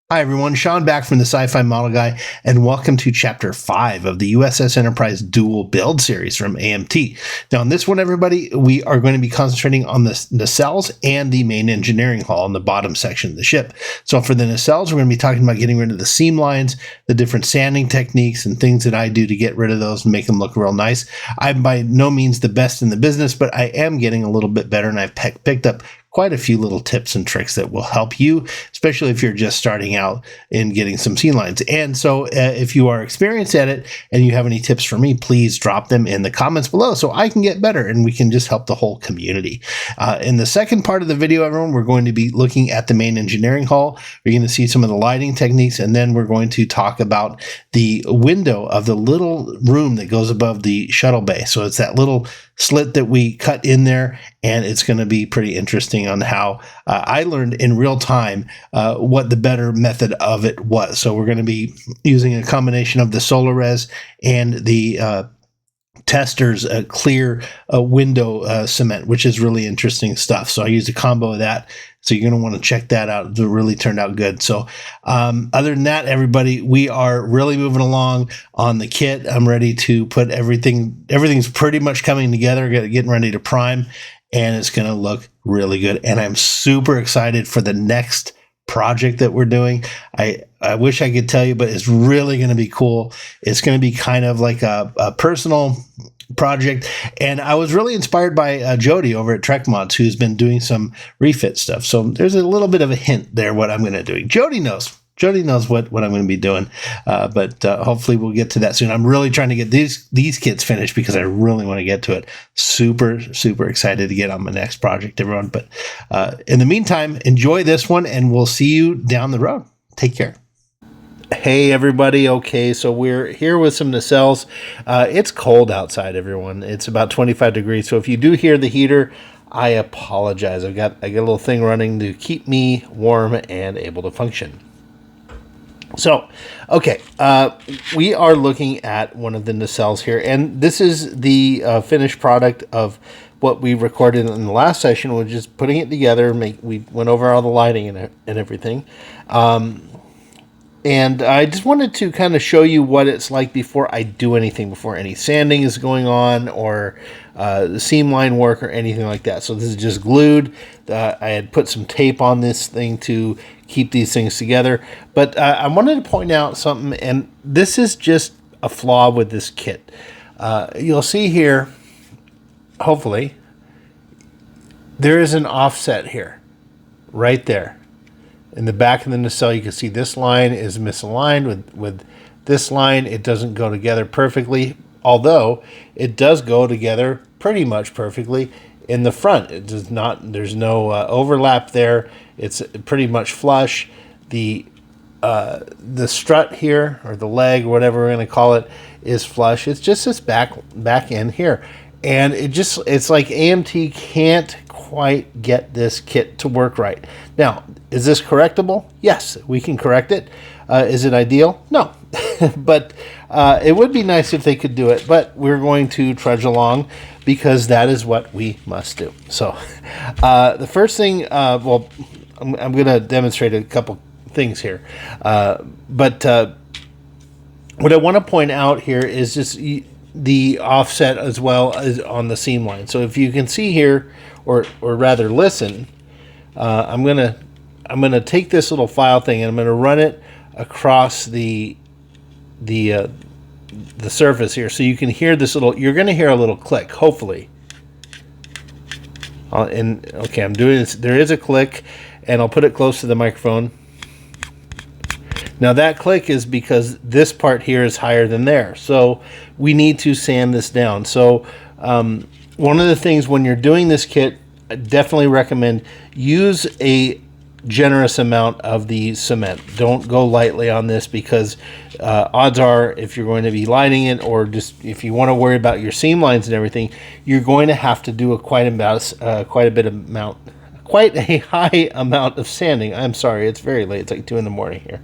Hi everyone, Sean back from the Sci-Fi Model Guy, and welcome to Chapter 5 of the USS Enterprise Dual Build series from AMT. Now in this one, everybody, we are going to be concentrating on the nacelles and the main engineering hull in the bottom section of the ship. So for the nacelles, we're going to be talking about getting rid of the seam lines, the different sanding techniques, and things that I do to get rid of those and make them look real nice. I'm by no means the best in the business, but I am getting a little bit better, and I've picked up quite a few little tips and tricks that will help you, especially if you're just starting out in getting some seam lines. And so if you are experienced at it and you have any tips for me, please drop them in the comments below so I can get better and we can just help the whole community. In the second part of the video, everyone, we're going to be looking at the main engineering hull. You're going to see some of the lighting techniques, and then we're going to talk about the window of the little room that goes above the shuttle bay. So it's that little slit that we cut in there, and it's going to be pretty interesting on how I learned in real time what the better method of it was. So we're going to be using a combination of the solar res and the Tester's clear window cement, which is really interesting stuff. So I used a combo of that. So you're going to want to check that out. It really turned out good. So other than that, everybody, we are really moving along on the kit. I'm ready to put everything. Everything's pretty much coming together, getting ready to prime, and it's going to look really good. And I'm super excited for the next project that we're doing. I wish I could tell you, but it's really going to be cool. It's going to be kind of like a personal project, and I was really inspired by Jody over at Trek Mods, who's been doing some refit stuff. So there's a little bit of a hint there what I'm going to do. Jody knows what I'm going to be doing, but hopefully we'll get to that soon. I'm really trying to get these kits finished because I really want to get to it. Super excited to get on my next project, everyone. But in the meantime, enjoy this one, and we'll see you down the road. Take care. Hey everybody, okay, so we're here with some nacelles. It's cold outside, everyone. It's about 25 degrees, so if you do hear the heater, I apologize. I got a little thing running to keep me warm and able to function. So, okay, we are looking at one of the nacelles here, and this is the finished product of what we recorded in the last session. We're just putting it together. We went over all the lighting and everything. And I just wanted to kind of show you what it's like before I do anything, before any sanding is going on or the seam line work or anything like that. So this is just glued. I had put some tape on this thing to keep these things together. But I wanted to point out something, and this is just a flaw with this kit. You'll see here, hopefully, there is an offset here, right there. In the back of the nacelle, you can see this line is misaligned with this line. It doesn't go together perfectly, although it does go together pretty much perfectly in the front. It does not. There's no overlap there. It's pretty much flush. The strut here, or the leg, or whatever we're going to call it, is flush. It's just this back end here, and it's like AMT can't quite get this kit to work right. Now, is this correctable? Yes, we can correct it. Is it ideal? No. But it would be nice if they could do it, but we're going to trudge along because that is what we must do. So the first thing, well, I'm going to demonstrate a couple things here. But what I want to point out here is just the offset as well as on the seam line. So if you can see here, or rather listen, I'm gonna take this little file thing and I'm gonna run it across the surface here, so you can hear this little. You're gonna hear a little click, hopefully. And okay, I'm doing this. There is a click, and I'll put it close to the microphone. Now that click is because this part here is higher than there, so we need to sand this down. So one of the things when you're doing this kit, I definitely recommend use a generous amount of the cement. Don't go lightly on this, because odds are, if you're going to be lighting it, or just if you want to worry about your seam lines and everything, you're going to have to do quite a high amount of sanding. I'm sorry, it's very late. It's like 2 in the morning here.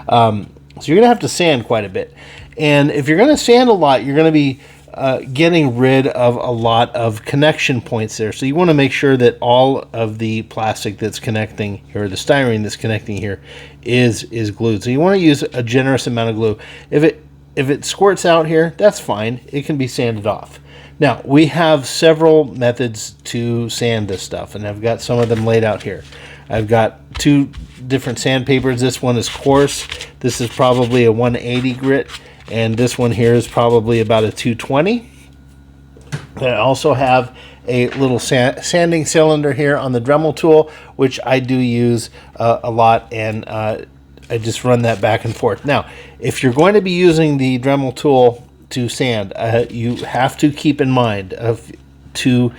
So you're going to have to sand quite a bit. And if you're going to sand a lot, you're going to be getting rid of a lot of connection points there. So you want to make sure that all of the plastic that's connecting here, the styrene that's connecting here, is glued. So you want to use a generous amount of glue. If it squirts out here, that's fine. It can be sanded off. Now, we have several methods to sand this stuff, and I've got some of them laid out here. I've got 2 different sandpapers. This one is coarse. This is probably a 180 grit, and this one here is probably about a 220. I also have a little sanding cylinder here on the Dremel tool, which I do use a lot, and I just run that back and forth. Now, if you're going to be using the Dremel tool to sand, you have to keep in mind to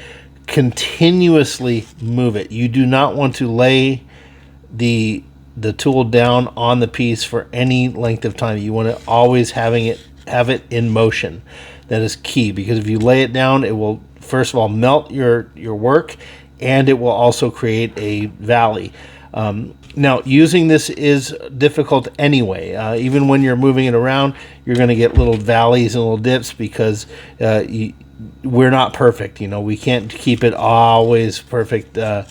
continuously move it. You do not want to lay the tool down on the piece for any length of time. You want to always have it in motion. That is key, because if you lay it down, it will first of all melt your work, and it will also create a valley. Now, using this is difficult anyway. Even when you're moving it around, you're going to get little valleys and little dips, because we're not perfect. We can't keep it always perfect, the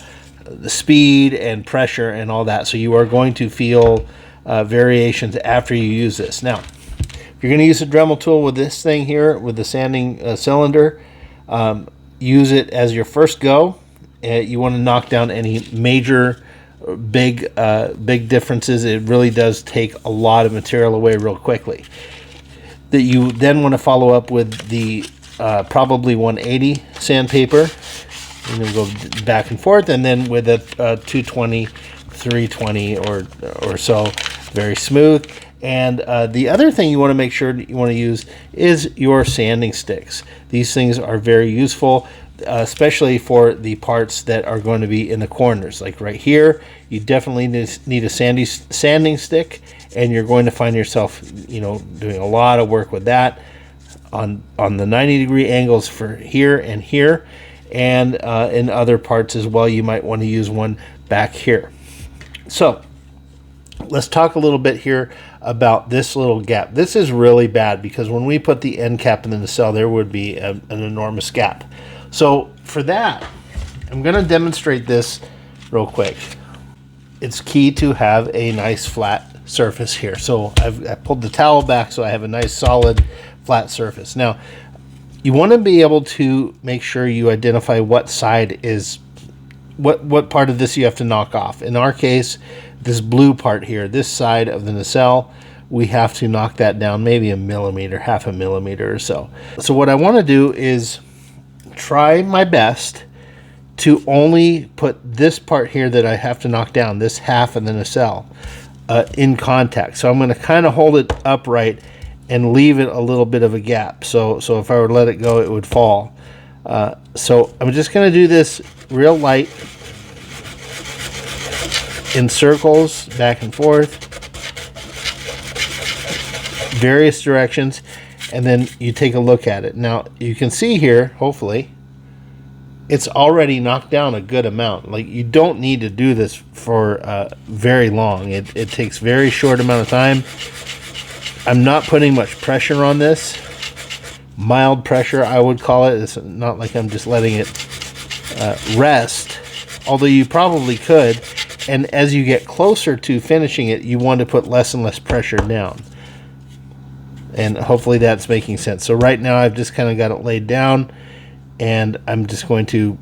speed and pressure and all that. So you are going to feel variations after you use this. Now, if you're going to use a Dremel tool with this thing here, with the sanding cylinder, use it as your first go. You want to knock down any major big differences. It really does take a lot of material away real quickly. That you then want to follow up with the probably 180 sandpaper. You're going to go back and forth, and then with a 220, 320 or so, very smooth. And the other thing you want to make sure you want to use is your sanding sticks. These things are very useful, especially for the parts that are going to be in the corners. Like right here, you definitely need a sanding stick, and you're going to find yourself, doing a lot of work with that on the 90-degree angles for here and here, and in other parts as well. You might want to use one back here. So let's talk a little bit here about this little gap. This is really bad, because when we put the end cap in the nacelle, there would be an enormous gap. So for that, I'm going to demonstrate this real quick. It's key to have a nice flat surface here. So I pulled the towel back so I have a nice solid flat surface. Now, you want to be able to make sure you identify what side is, what part of this you have to knock off. In our case, this blue part here, this side of the nacelle, we have to knock that down maybe a millimeter, half a millimeter or so. So what I want to do is try my best to only put this part here that I have to knock down, this half of the nacelle, in contact. So I'm going to kind of hold it upright and leave it a little bit of a gap. So if I were to let it go, it would fall. So I'm just going to do this real light, in circles, back and forth, various directions, and then you take a look at it. Now, you can see here, hopefully, it's already knocked down a good amount. Like, you don't need to do this for very long. It takes very short amount of time. I'm not putting much pressure on this. Mild pressure, I would call it. It's not like I'm just letting it rest, although you probably could. And as you get closer to finishing it, you want to put less and less pressure down. And hopefully that's making sense. So right now I've just kind of got it laid down, and I'm just going to,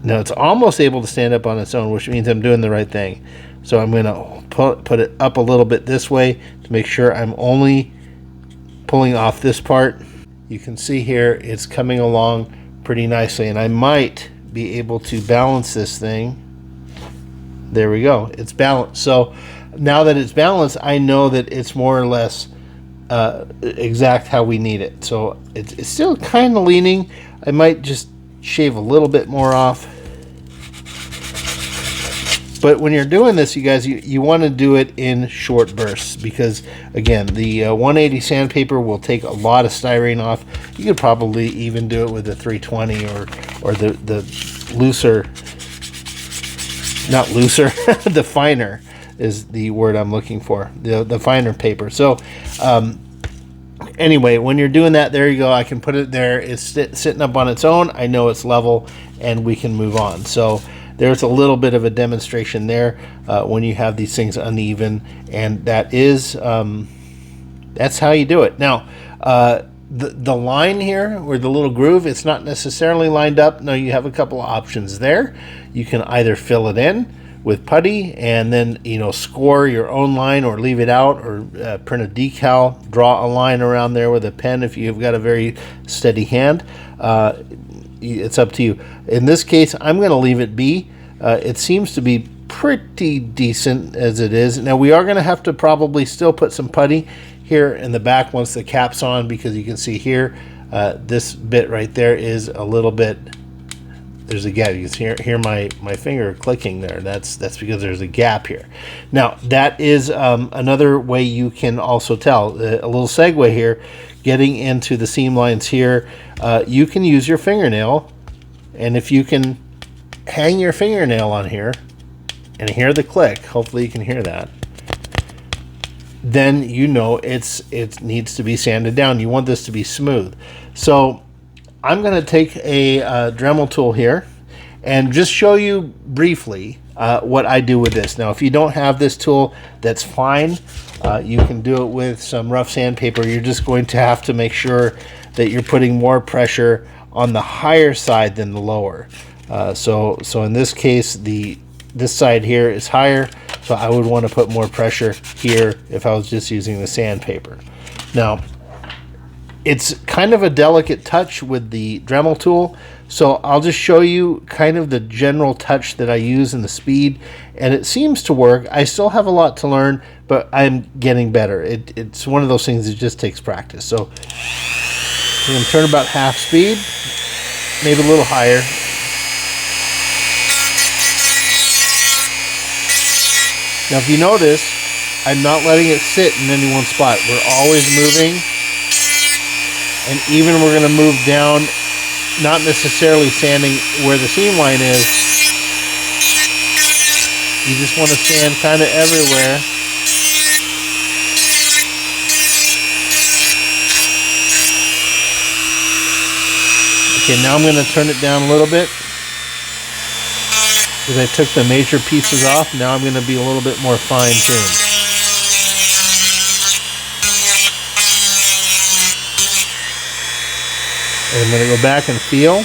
now it's almost able to stand up on its own, which means I'm doing the right thing. So I'm going to put it up a little bit this way to make sure I'm only pulling off this part. You can see here it's coming along pretty nicely, and I might be able to balance this thing. There we go, it's balanced. So now that it's balanced, I know that it's more or less exact how we need it. So it's still kind of leaning. I might just shave a little bit more off. But when you're doing this, you guys, you want to do it in short bursts, because again, the 180 sandpaper will take a lot of styrene off. You could probably even do it with the 320 or the looser, not looser, the finer is the word I'm looking for, the finer paper. So anyway, when you're doing that, there you go. I can put it there. It's sitting up on its own. I know it's level, and we can move on. So there's a little bit of a demonstration there when you have these things uneven, and that is that's how you do it. Now, the line here, or the little groove, it's not necessarily lined up. No, you have a couple of options there. You can either fill it in with putty and then, you know, score your own line, or leave it out, or print a decal, draw a line around there with a pen if you've got a very steady hand. It's up to you. In this case, I'm going to leave it be. It seems to be pretty decent as it is. Now, we are going to have to probably still put some putty here in the back once the cap's on, because you can see here, this bit right there is a little bit, there's a gap. You can hear my finger clicking there. That's because there's a gap here. Now, that is another way you can also tell. A little segue here, getting into the seam lines here. You can use your fingernail, and if you can hang your fingernail on here and hear the click, hopefully you can hear that, then you know it needs to be sanded down. You want this to be smooth. So I'm going to take a Dremel tool here and just show you briefly what I do with this. Now, if you don't have this tool, that's fine. You can do it with some rough sandpaper. You're just going to have to make sure that you're putting more pressure on the higher side than the lower. So in this case, this side here is higher, so I would want to put more pressure here if I was just using the sandpaper. Now, it's kind of a delicate touch with the Dremel tool, so I'll just show you kind of the general touch that I use and the speed, and it seems to work. I still have a lot to learn, but I'm getting better. It's one of those things that just takes practice. So I'm going to turn about half speed, maybe a little higher. Now, if you notice, I'm not letting it sit in any one spot. We're always moving, and even we're going to move down, not necessarily sanding where the seam line is. You just want to sand kind of everywhere. Okay, now I'm going to turn it down a little bit, because I took the major pieces off. Now I'm going to be a little bit more fine-tuned. And I'm going to go back and feel.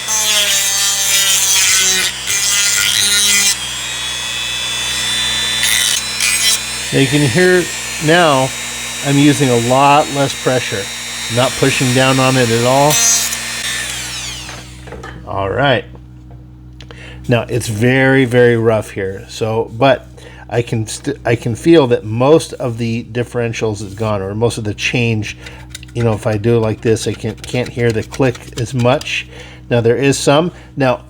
Now you can hear now I'm using a lot less pressure. I'm not pushing down on it at all. All right. Now it's very, very rough here. So, but I can feel that most of the differentials is gone, or most of the change. You know, if I do it like this, I can't hear the click as much. Now there is some. Now,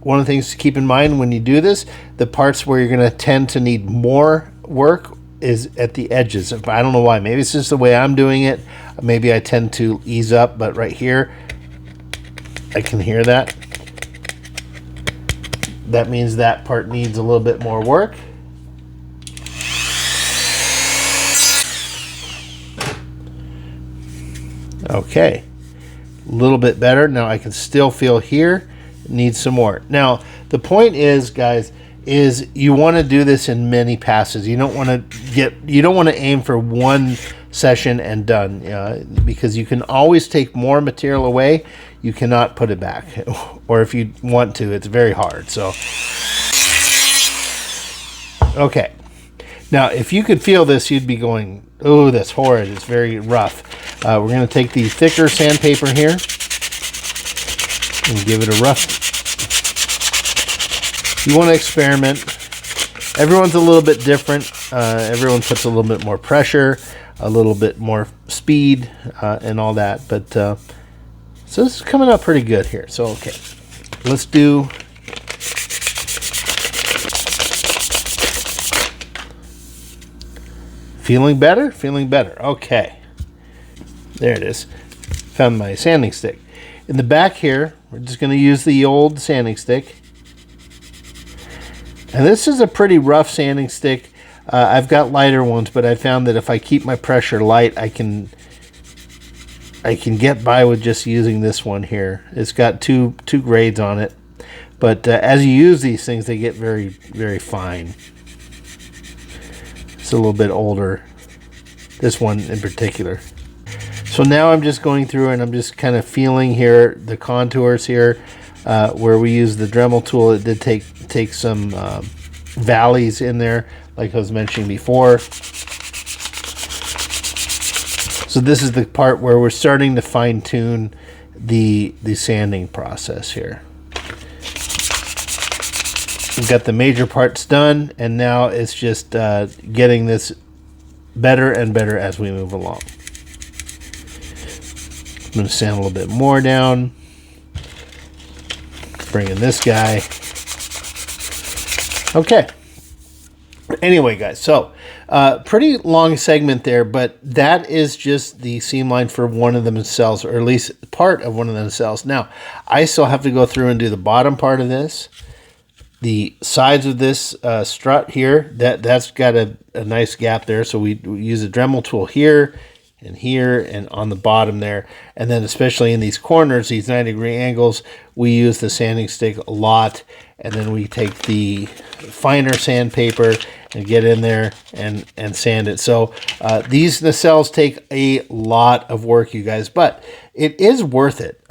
one of the things to keep in mind when you do this, the parts where you're going to tend to need more work is at the edges. I don't know why. Maybe it's just the way I'm doing it. Maybe I tend to ease up, but right here, I can hear that. That means that part needs a little bit more work. Okay, a little bit better. Now I can still feel here, it needs some more. Now the point is, guys, is you want to do this in many passes. You don't want to aim for one session and done, because you can always take more material away. You cannot put it back, or if you want to, it's very hard. So, okay. Now, if you could feel this, you'd be going, oh, that's horrid. It's very rough. We're going to take the thicker sandpaper here and give it a rough. You want to experiment. Everyone's a little bit different. Everyone puts a little bit more pressure, a little bit more speed, and all that. But so this is coming up pretty good here. So, okay, let's do. Feeling better? Feeling better. Okay. There it is. Found my sanding stick. In the back here, we're just going to use the old sanding stick. And this is a pretty rough sanding stick. I've got lighter ones, but I found that if I keep my pressure light, I can I can get by with just using this one here. It's got two grades on it, but as you use these things, they get very, very fine. It's a little bit older, this one in particular. So now I'm just going through and I'm just kind of feeling here the contours here where we use the Dremel tool. It did take some valleys in there, like I was mentioning before. So this is the part where we're starting to fine tune the sanding process here. We've got the major parts done, and now it's just getting this better and better as we move along. I'm going to sand a little bit more down. Bring in this guy. Okay. Anyway, guys, so pretty long segment there, but that is just the seam line for one of the nacelles, or at least part of one of the nacelles. Now, I still have to go through and do the bottom part of this. The sides of this strut here, that's got a nice gap there, so we use a Dremel tool here and on the bottom there. And then especially in these corners, these 90-degree angles, we use the sanding stick a lot. And then we take the finer sandpaper and get in there and sand it. So these nacelles take a lot of work, you guys, but it is worth it.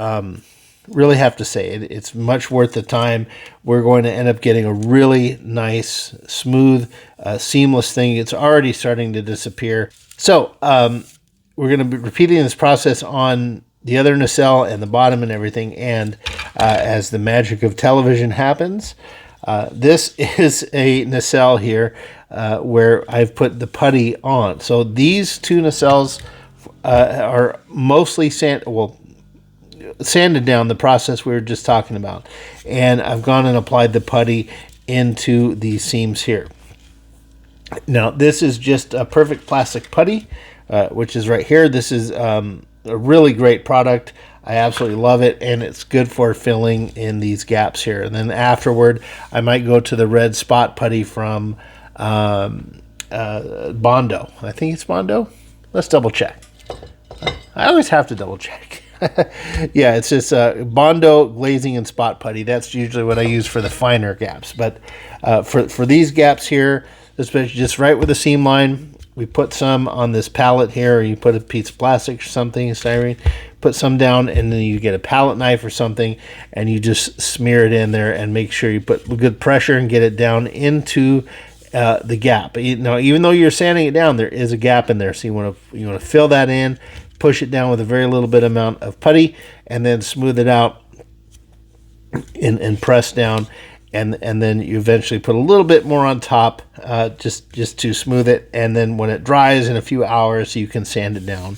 Really have to say it's much worth the time. We're going to end up getting a really nice, smooth, seamless thing. It's already starting to disappear. So we're going to be repeating this process on the other nacelle and the bottom and everything. And as the magic of television happens, this is a nacelle here where I've put the putty on. So these two nacelles are mostly sanded down, the process we were just talking about. And I've gone and applied the putty into these seams here. Now, this is just a perfect plastic putty, which is right here. This is a really great product. I absolutely love it, and it's good for filling in these gaps here. And then afterward, I might go to the red spot putty from Bondo. I think it's Bondo. Let's double check. I always have to double check. Yeah, it's just Bondo glazing and spot putty. That's usually what I use for the finer gaps. But for these gaps here, especially just right with the seam line, we put some on this pallet here, or you put a piece of plastic or something, styrene, put some down, and then you get a palette knife or something, and you just smear it in there and make sure you put good pressure and get it down into the gap. Now, even though you're sanding it down, there is a gap in there, so you want to fill that in, push it down with a very little bit amount of putty, and then smooth it out and press down. And then you eventually put a little bit more on top just to smooth it. And then when it dries in a few hours, you can sand it down.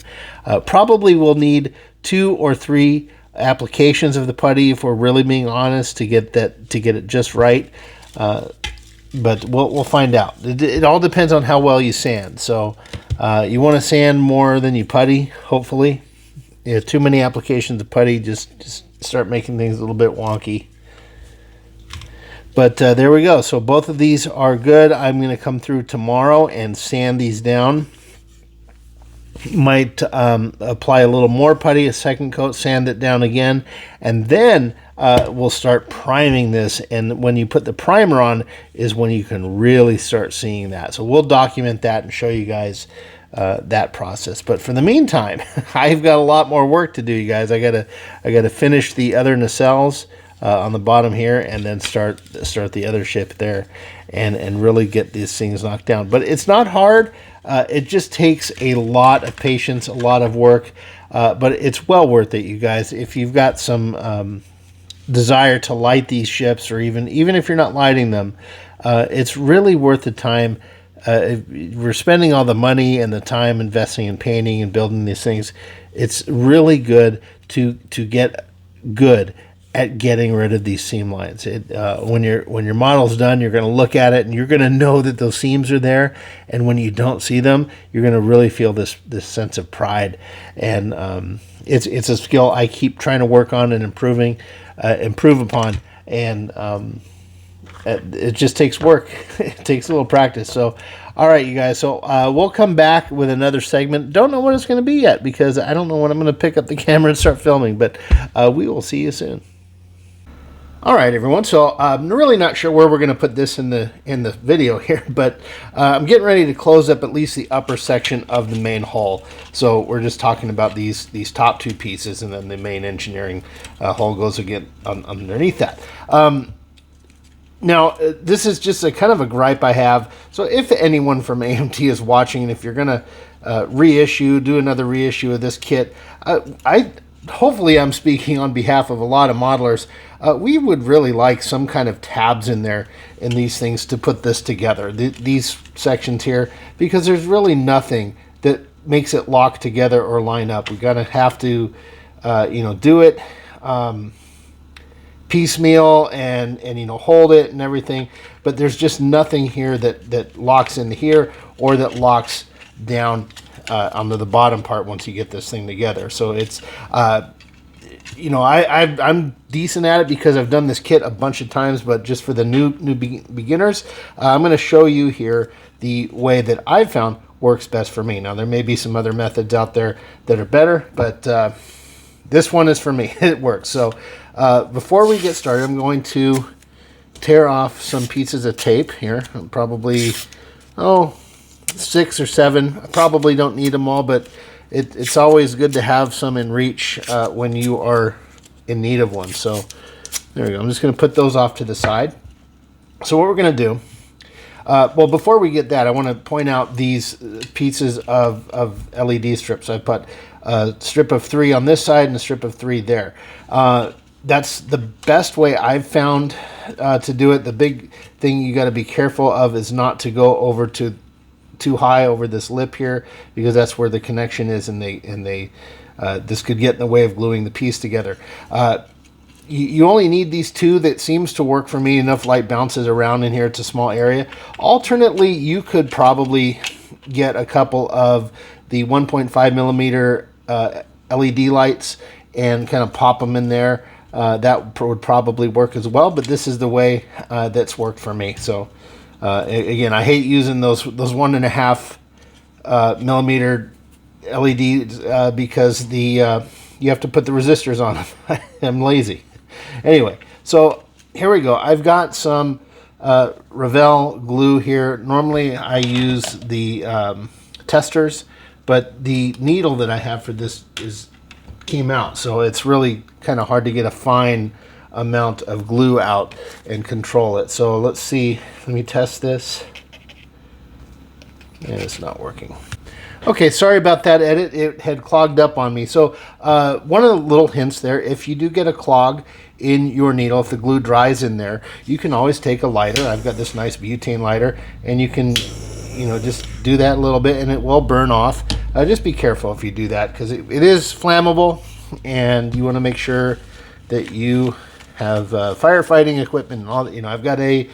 Probably will need 2 or 3 applications of the putty, if we're really being honest, to get it just right. But we'll find out. It all depends on how well you sand. So you want to sand more than you putty, hopefully. Too many applications of putty just start making things a little bit wonky. But there we go. So both of these are good. I'm going to come through tomorrow and sand these down. Might apply a little more putty, a second coat, sand it down again, and then we'll start priming this. And when you put the primer on is when you can really start seeing that. So we'll document that and show you guys that process. But for the meantime, I've got a lot more work to do, you guys. I gotta finish the other nacelles on the bottom here, and then start the other ship there, and really get these things knocked down. But it's not hard. It just takes a lot of patience, a lot of work, but it's well worth it, you guys. If you've got some desire to light these ships, or even if you're not lighting them, it's really worth the time. We're spending all the money and the time investing in painting and building these things. It's really good to get good at getting rid of these seam lines. When your model's done, you're going to look at it and you're going to know that those seams are there. And when you don't see them, you're going to really feel this sense of pride. And it's a skill I keep trying to work on and improve upon. And it just takes work. It takes a little practice. So, all right, you guys. So we'll come back with another segment. Don't know what it's going to be yet because I don't know when I'm going to pick up the camera and start filming. But we will see you soon. All right, everyone. So I'm really not sure where we're going to put this in the video here, but I'm getting ready to close up at least the upper section of the main hull. So we're just talking about these top two pieces, and then the main engineering hull goes again underneath that. Now, this is just a kind of a gripe I have. So if anyone from AMT is watching, and if you're going to do another reissue of this kit, hopefully I'm speaking on behalf of a lot of modelers. We would really like some kind of tabs in there in these things to put this together, these sections here, because there's really nothing that makes it lock together or line up. We're going to have to, do it piecemeal and hold it and everything, but there's just nothing here that locks into here or that locks down onto the bottom part once you get this thing together. So it's I'm decent at it because I've done this kit a bunch of times, but just for the new beginners, I'm going to show you here the way that I've found works best for me. Now there may be some other methods out there that are better, but this one is for me. It works. So before we get started, I'm going to tear off some pieces of tape here. Probably 6 or 7. I probably don't need them all, but it's always good to have some in reach when you are in need of one. So there we go. I'm just going to put those off to the side. So what we're going to do, well, before we get that, I want to point out these pieces of LED strips. I put a strip of 3 on this side and a strip of 3 there. That's the best way I've found to do it. The big thing you got to be careful of is not to go over too high over this lip here, because that's where the connection is, and this could get in the way of gluing the piece together. You only need these 2. That seems to work for me. Enough light bounces around in here. It's a small area. Alternately, you could probably get a couple of the 1.5 millimeter LED lights and kind of pop them in there. That would probably work as well, but this is the way that's worked for me. So again, I hate using those 1.5 millimeter LEDs because you have to put the resistors on them. I'm lazy. Anyway, so here we go. I've got some Revell glue here. Normally I use the testers, but the needle that I have for this came out, so it's really kind of hard to get a fine amount of glue out and control it. So let's see. Let me test this. And it's not working. Okay, sorry about that edit. It had clogged up on me. So one of the little hints there, if you do get a clog in your needle, if the glue dries in there, you can always take a lighter. I've got this nice butane lighter, and you can just do that a little bit and it will burn off. Just be careful if you do that, because it is flammable, and you want to make sure that you have firefighting equipment and all that. I've got a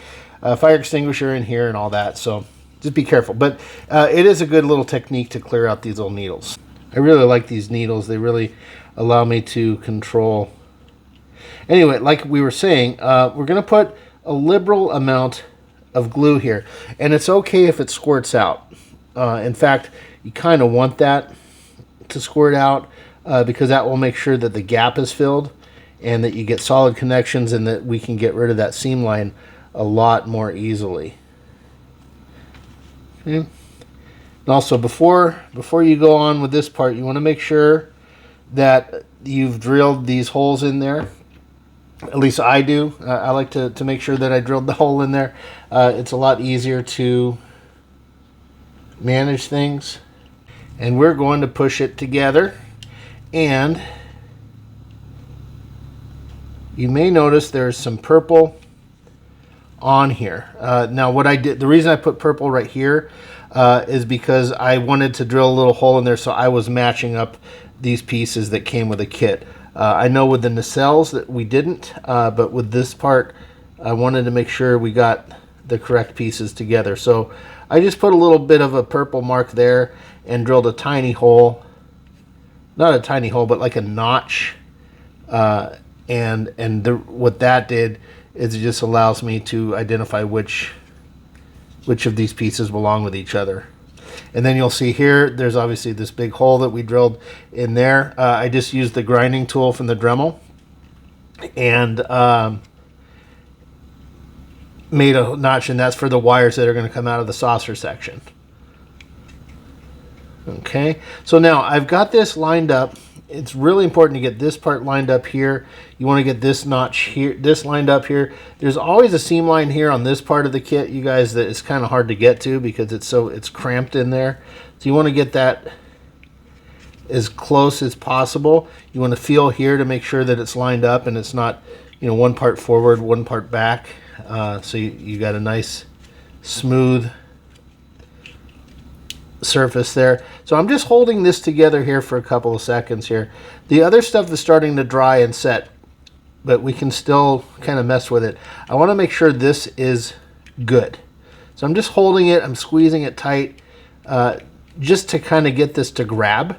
fire extinguisher in here and all that, so just be careful. But it is a good little technique to clear out these little needles. I really like these needles. They really allow me to control. Anyway, like we were saying, we're going to put a liberal amount of glue here, and it's okay if it squirts out. In fact, you kind of want that to squirt out because that will make sure that the gap is filled and that you get solid connections, and that we can get rid of that seam line a lot more easily. Okay. And also, before you go on with this part, you want to make sure that you've drilled these holes in there. At least I do. I like to make sure that I drilled the hole in there. It's a lot easier to manage things. And we're going to push it together. And you may notice there's some purple on here. Now what I did, the reason I put purple right here is because I wanted to drill a little hole in there, so I was matching up these pieces that came with a kit. I know with the nacelles that we didn't, but with this part, I wanted to make sure we got the correct pieces together. So I just put a little bit of a purple mark there and drilled a tiny hole, not a tiny hole, but like a notch. What that did It just allows me to identify which of these pieces belong with each other. And then you'll see here, there's obviously this big hole that we drilled in there. I just used the grinding tool from the Dremel and made a notch, and that's for the wires that are going to come out of the saucer section. Okay, so now I've got this lined up. It's really important to get this part lined up here. You want to get this notch here, this lined up here. There's always a seam line here on this part of the kit, you guys, that is kind of hard to get to because it's cramped in there. So you want to get that as close as possible. You want to feel here to make sure that it's lined up and it's not, you know, one part forward, one part back. So you got a nice smooth surface there. So I'm just holding this together here for a couple of seconds here. The other stuff is starting to dry and set, but we can still kind of mess with it. I want to make sure this is good. So I'm just holding it, I'm squeezing it tight just to kind of get this to grab.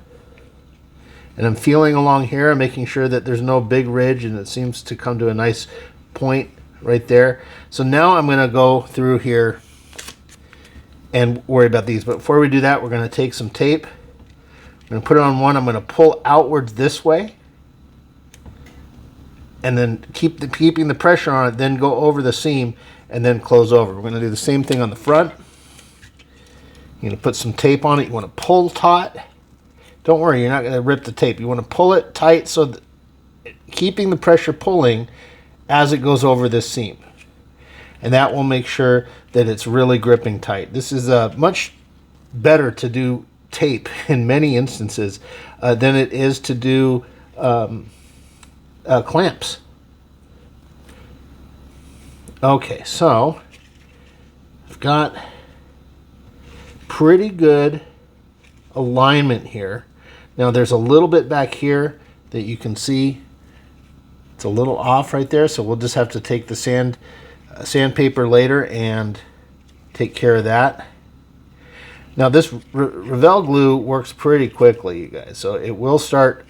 And I'm feeling along here, I'm making sure that there's no big ridge and it seems to come to a nice point right there. So now I'm going to go through here and worry about these. But before we do that, we're going to take some tape. I'm going to put it on one. I'm going to pull outwards this way. And then keeping the pressure on it, then go over the seam and then close over. We're going to do the same thing on the front. You're going to put some tape on it. You want to pull taut. Don't worry, you're not going to rip the tape. You want to pull it tight so that keeping the pressure pulling as it goes over this seam. And that will make sure that it's really gripping tight. This is much better to do tape in many instances than it is to do clamps. Okay, so I've got pretty good alignment here. Now there's a little bit back here that you can see. It's a little off right there, so we'll just have to take the sandpaper later and take care of that. Now this Revell glue works pretty quickly, you guys, so it will start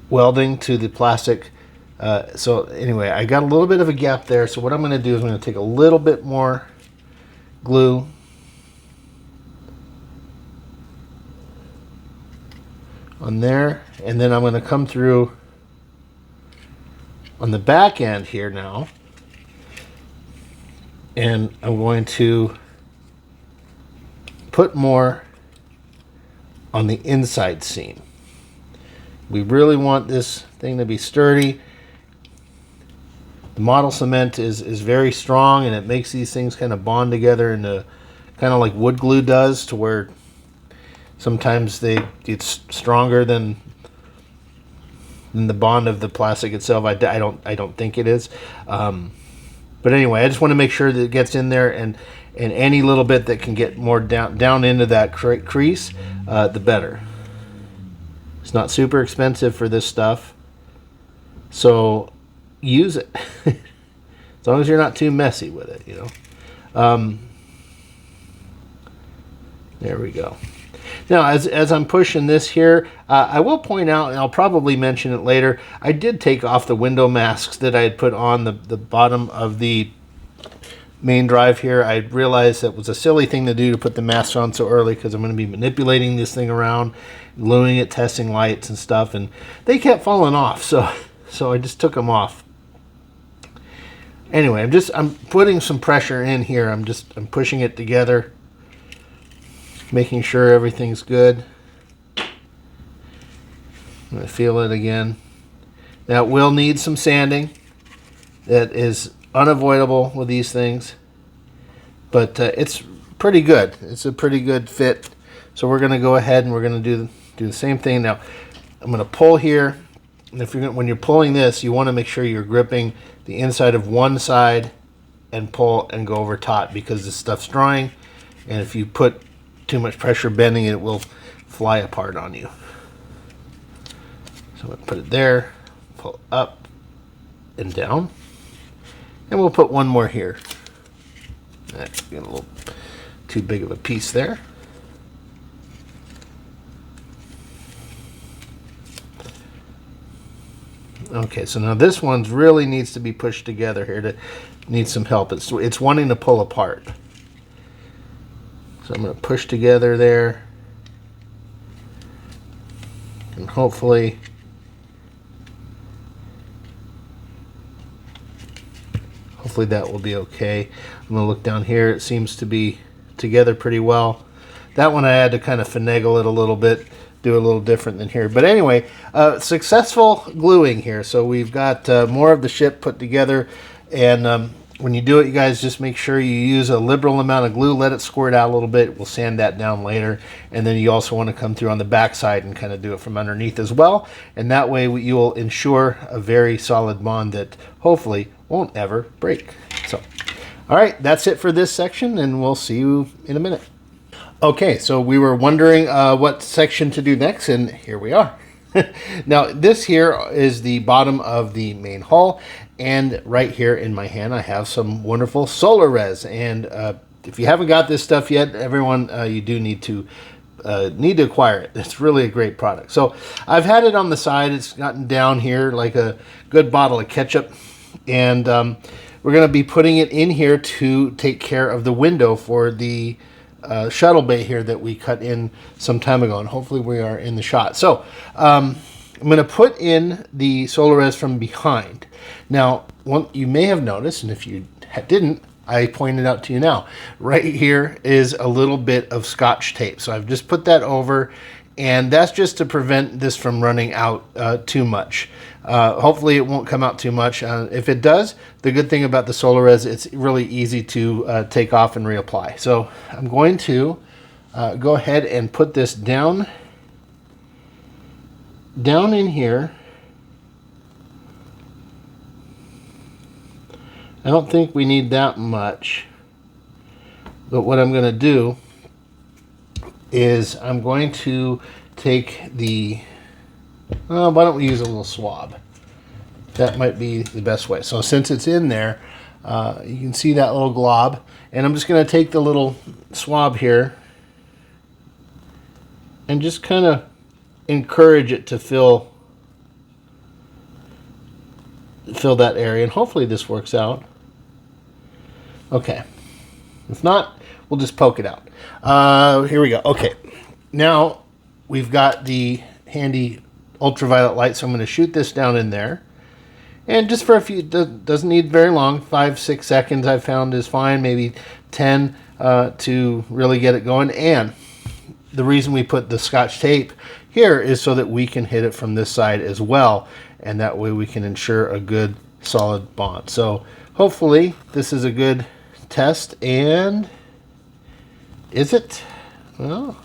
welding to the plastic. So anyway, I got a little bit of a gap there, so what I'm going to do is I'm going to take a little bit more glue on there, and then I'm going to come through on the back end here now, and I'm going to put more on the inside seam. We really want this thing to be sturdy. The model cement is very strong, and it makes these things kind of bond together into kind of like wood glue does, to where sometimes it's stronger than the bond of the plastic itself. I don't think it is. But anyway, I just want to make sure that it gets in there, and any little bit that can get more down into that crease, the better. It's not super expensive for this stuff, so use it. As long as you're not too messy with it, you know. There we go. Now, as I'm pushing this here, I will point out, and I'll probably mention it later, I did take off the window masks that I had put on the bottom of the main drive here. I realized that was a silly thing to do, to put the masks on so early, because I'm going to be manipulating this thing around, gluing it, testing lights and stuff, and they kept falling off, so I just took them off. Anyway, I'm putting some pressure in here. I'm pushing it together, making sure everything's good. I'm going to feel it again. Now, it will need some sanding. That is unavoidable with these things, but it's pretty good. It's a pretty good fit. So we're going to go ahead and we're going to do the same thing. Now, I'm going to pull here, and when you're pulling this, you want to make sure you're gripping the inside of one side and pull and go over taut, because this stuff's drying, and if you put too much pressure bending it, will fly apart on you. So I'm going to put it there, pull up and down, and we'll put one more here. That's getting a little too big of a piece there. Okay, so now this one's really needs to be pushed together here. To need some help. It's wanting to pull apart. So I'm going to push together there, and hopefully that will be okay. I'm going to look down here. It seems to be together pretty well. That one I had to kind of finagle it a little bit, do a little different than here. But anyway, successful gluing here. So we've got more of the ship put together, and when you do it, you guys just make sure you use a liberal amount of glue. Let it squirt out a little bit. We'll sand that down later. And then you also want to come through on the back side and kind of do it from underneath as well. And that way you will ensure a very solid bond that hopefully won't ever break. So, all right, that's it for this section, and we'll see you in a minute. Okay, so we were wondering what section to do next, and here we are. Now, this here is the bottom of the main hull, and right here in my hand I have some wonderful solar res. And if you haven't got this stuff yet, everyone, you do need to acquire it. It's really a great product. So I've had it on the side. It's gotten down here like a good bottle of ketchup, and we're going to be putting it in here to take care of the window for the shuttle bay here that we cut in some time ago, and hopefully we are in the shot. So I'm going to put in the solar res from behind. Now, you may have noticed, and if you didn't, I pointed out to you now, right here is a little bit of Scotch tape. So I've just put that over, and that's just to prevent this from running out too much. Hopefully it won't come out too much. If it does, the good thing about the solar res, it's really easy to take off and reapply. So I'm going to go ahead and put this down in here. I don't think we need that much, but what I'm going to do is I'm going to take the, why don't we use a little swab? That might be the best way. So since it's in there, you can see that little glob, and I'm just going to take the little swab here and just kind of encourage it to fill that area, and hopefully this works out. Okay, if not, we'll just poke it out. Here we go. Okay, now we've got the handy ultraviolet light, so I'm going to shoot this down in there, and just for a few, doesn't need very long, 5-6 seconds I've found is fine, maybe 10 to really get it going. And the reason we put the Scotch tape here is so that we can hit it from this side as well, and that way we can ensure a good solid bond. So hopefully this is a good test. And is it? Well,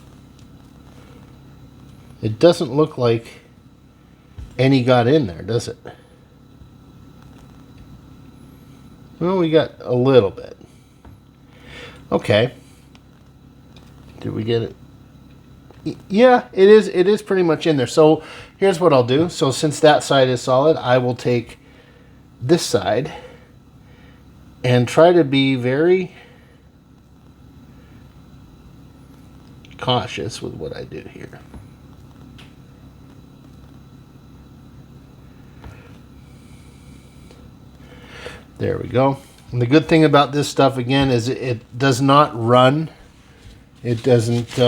it doesn't look like any got in there, does it? Well, we got a little bit. Okay, did we get it? Yeah, it is pretty much in there. So here's what I'll do. So since that side is solid, I will take this side and try to be very cautious with what I do here. There we go. And the good thing about this stuff, again, is it does not run. It doesn't,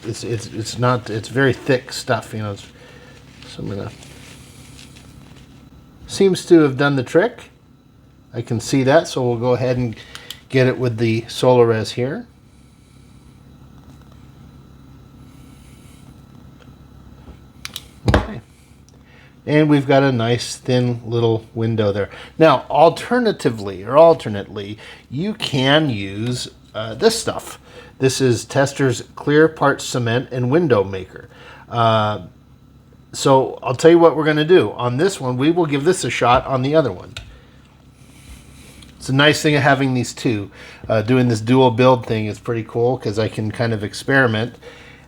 it's not, it's very thick stuff, you know. So I'm gonna, seems to have done the trick. I can see that, so we'll go ahead and get it with the solar res here. Okay. And we've got a nice thin little window there. Now, alternately, you can use this stuff. This is Tester's Clear Parts Cement and Window Maker. So I'll tell you what we're going to do. On this one, we will give this a shot on the other one. It's a nice thing of having these two. Doing this dual build thing is pretty cool because I can kind of experiment.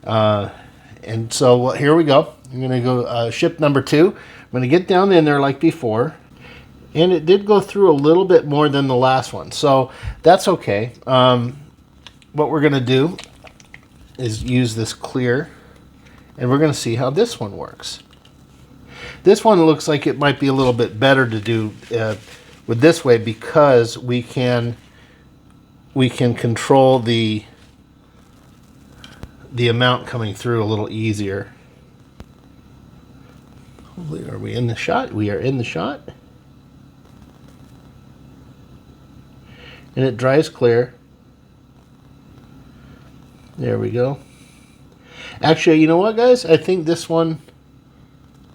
And so here we go. I'm going to go ship number 2. I'm going to get down in there like before. And it did go through a little bit more than the last one. So that's okay. What we're going to do is use this clear. And we're going to see how this one works. This one looks like it might be a little bit better to do with this way, because we can control the amount coming through a little easier. Hopefully, are we in the shot? We are in the shot. And it dries clear. There we go. Actually, you know what, guys? I think this one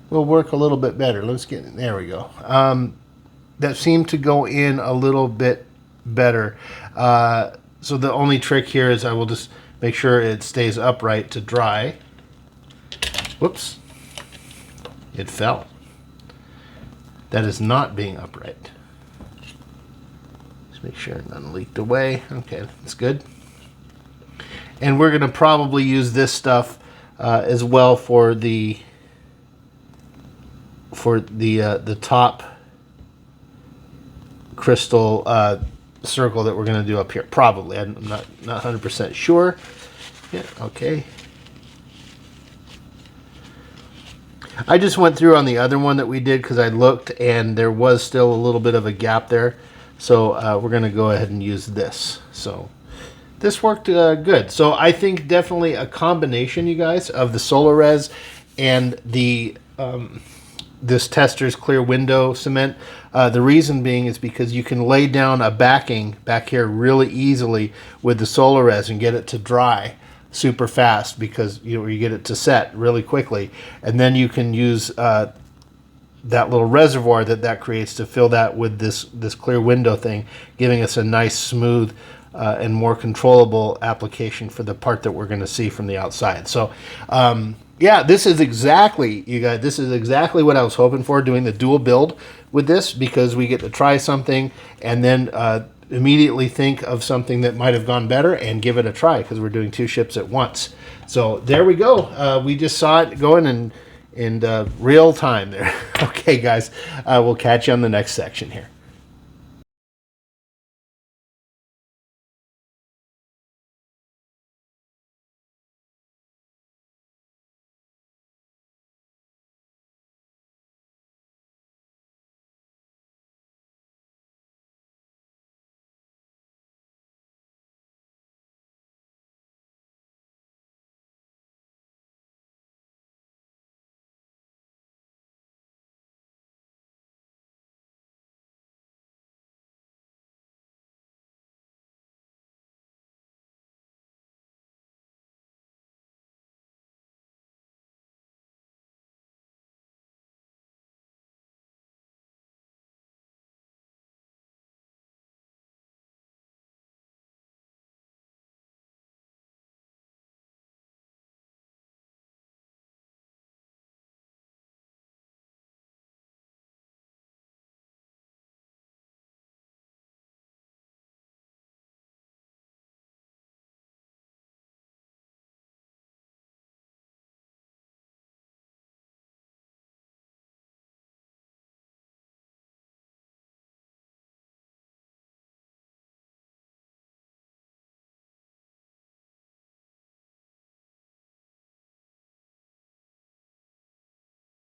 will work a little bit better. Let's get, there we go. That seemed to go in a little bit better. So the only trick here is I will just make sure it stays upright to dry. Whoops. It fell. That is not being upright. Just make sure none leaked away. Okay, that's good. And we're going to probably use this stuff as well for the top crystal circle that we're going to do up here. Probably. I'm not 100% sure. Yeah, okay. I just went through on the other one that we did because I looked and there was still a little bit of a gap there. So we're going to go ahead and use this. So this worked good. So I think definitely a combination, you guys, of the Solarez and the this Tester's clear window cement. The reason being is because you can lay down a backing back here really easily with the Solarez and get it to dry super fast, because you get it to set really quickly, and then you can use that little reservoir that creates to fill that with this clear window thing, giving us a nice smooth and more controllable application for the part that we're going to see from the outside. So yeah, this is exactly, you guys, this is exactly what I was hoping for, doing the dual build with this, because we get to try something and then immediately think of something that might have gone better and give it a try, because we're doing two ships at once. So there we go. We just saw it going in real time there. Okay, guys, we'll catch you on the next section here.